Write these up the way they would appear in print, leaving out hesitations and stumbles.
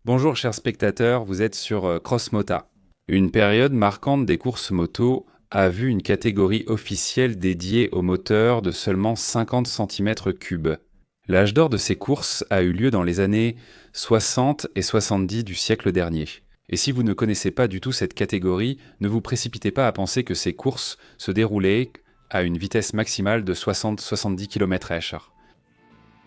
Bonjour chers spectateurs, vous êtes sur Crossmota. Une période marquante des courses moto a vu une catégorie officielle dédiée aux moteurs de seulement 50 cm3. L'âge d'or de ces courses a eu lieu dans les années 60 et 70 du siècle dernier. Et si vous ne connaissez pas du tout cette catégorie, ne vous précipitez pas à penser que ces courses se déroulaient à une vitesse maximale de 60-70 km/h.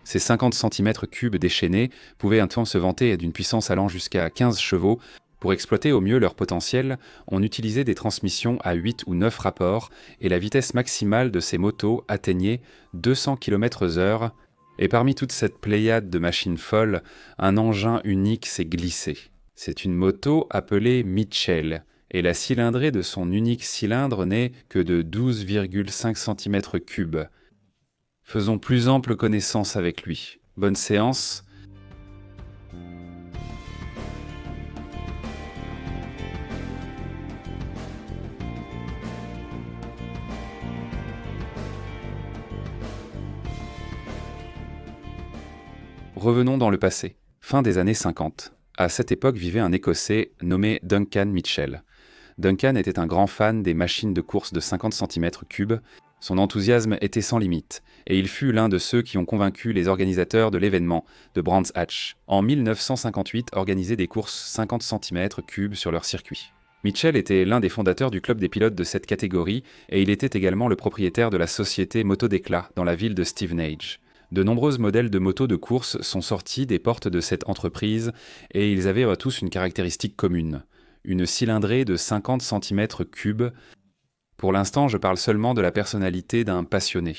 Ces 50 cm3 déchaînés pouvaient un temps se vanter d'une puissance allant jusqu'à 15 chevaux. Pour exploiter au mieux leur potentiel, on utilisait des transmissions à 8 ou 9 rapports et la vitesse maximale de ces motos atteignait 200 km/h. Et parmi toute cette pléiade de machines folles, un engin unique s'est glissé. C'est une moto appelée Mitchell, et la cylindrée de son unique cylindre n'est que de 12,5 cm3. Faisons plus ample connaissance avec lui. Bonne séance. Revenons dans le passé, fin des années 50. À cette époque vivait un Écossais nommé Duncan Mitchell. Duncan était un grand fan des machines de course de 50 cm3. Son enthousiasme était sans limite, et il fut l'un de ceux qui ont convaincu les organisateurs de l'événement de Brands Hatch, en 1958, organiser des courses 50 cm3 sur leur circuit. Mitchell était l'un des fondateurs du club des pilotes de cette catégorie, et il était également le propriétaire de la société Moto d'Éclat dans la ville de Stevenage. De nombreux modèles de motos de course sont sortis des portes de cette entreprise, et ils avaient tous une caractéristique commune: une cylindrée de 50 cm3. Pour l'instant, je parle seulement de la personnalité d'un passionné.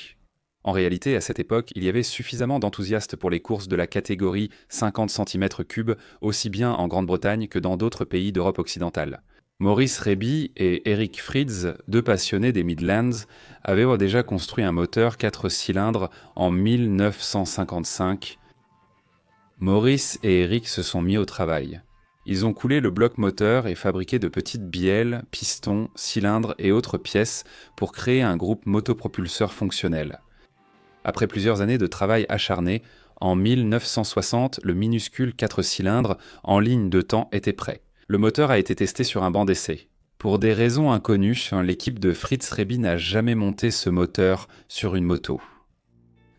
En réalité, à cette époque, il y avait suffisamment d'enthousiastes pour les courses de la catégorie 50 cm3, aussi bien en Grande-Bretagne que dans d'autres pays d'Europe occidentale. Maurice Reby et Eric Fritz, deux passionnés des Midlands, avaient déjà construit un moteur 4 cylindres en 1955. Maurice et Eric se sont mis au travail. Ils ont coulé le bloc moteur et fabriqué de petites bielles, pistons, cylindres et autres pièces pour créer un groupe motopropulseur fonctionnel. Après plusieurs années de travail acharné, en 1960, le minuscule 4 cylindres en ligne de temps était prêt. Le moteur a été testé sur un banc d'essai. Pour des raisons inconnues, l'équipe de Fritz Reby n'a jamais monté ce moteur sur une moto.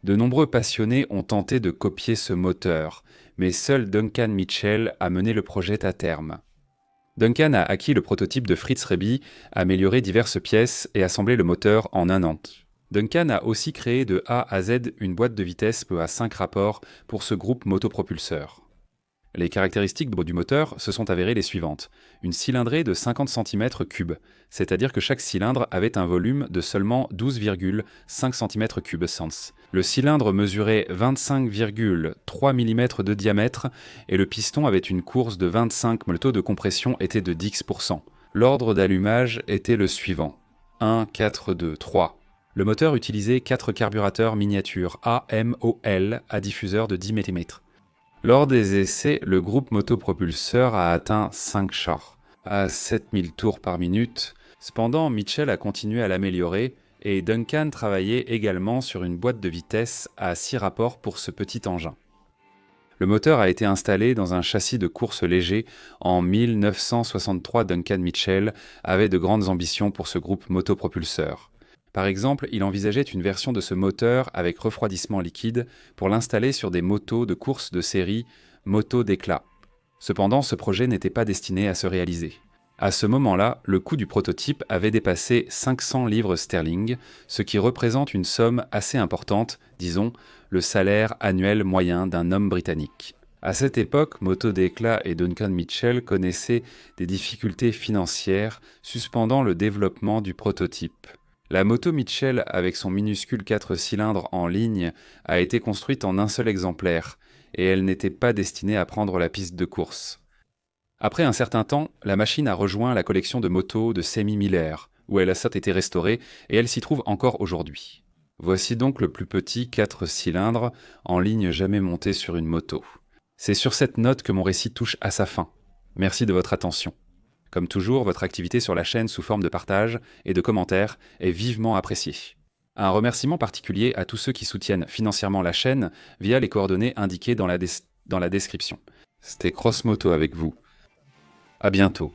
De nombreux passionnés ont tenté de copier ce moteur, mais seul Duncan Mitchell a mené le projet à terme. Duncan a acquis le prototype de Fritz Reby, amélioré diverses pièces et assemblé le moteur en un an. Duncan a aussi créé de A à Z une boîte de vitesse à 5 rapports pour ce groupe motopropulseur. Les caractéristiques du moteur se sont avérées les suivantes: une cylindrée de 50 cm3, c'est-à-dire que chaque cylindre avait un volume de seulement 12,5 cm3 sens. Le cylindre mesurait 25,3 mm de diamètre et le piston avait une course de 25, le taux de compression était de 10%. L'ordre d'allumage était le suivant: 1, 4, 2, 3. Le moteur utilisait 4 carburateurs miniatures AMOL à diffuseur de 10 mm. Lors des essais, le groupe motopropulseur a atteint 5 chars, à 7000 tours par minute. Cependant, Mitchell a continué à l'améliorer et Duncan travaillait également sur une boîte de vitesse à 6 rapports pour ce petit engin. Le moteur a été installé dans un châssis de course léger en 1963. Duncan Mitchell avait de grandes ambitions pour ce groupe motopropulseur. Par exemple, il envisageait une version de ce moteur avec refroidissement liquide pour l'installer sur des motos de course de série Moto d'Éclat. Cependant, ce projet n'était pas destiné à se réaliser. À ce moment-là, le coût du prototype avait dépassé 500 livres sterling, ce qui représente une somme assez importante, disons, le salaire annuel moyen d'un homme britannique. À cette époque, Moto d'Éclat et Duncan Mitchell connaissaient des difficultés financières, suspendant le développement du prototype. La moto Mitchell, avec son minuscule 4 cylindres en ligne, a été construite en un seul exemplaire, et elle n'était pas destinée à prendre la piste de course. Après un certain temps, la machine a rejoint la collection de motos de Sammy Miller, où elle a certes été restaurée, et elle s'y trouve encore aujourd'hui. Voici donc le plus petit 4 cylindres en ligne jamais monté sur une moto. C'est sur cette note que mon récit touche à sa fin. Merci de votre attention. Comme toujours, votre activité sur la chaîne sous forme de partage et de commentaires est vivement appréciée. Un remerciement particulier à tous ceux qui soutiennent financièrement la chaîne via les coordonnées indiquées dans la description. C'était Crossmoto avec vous. À bientôt.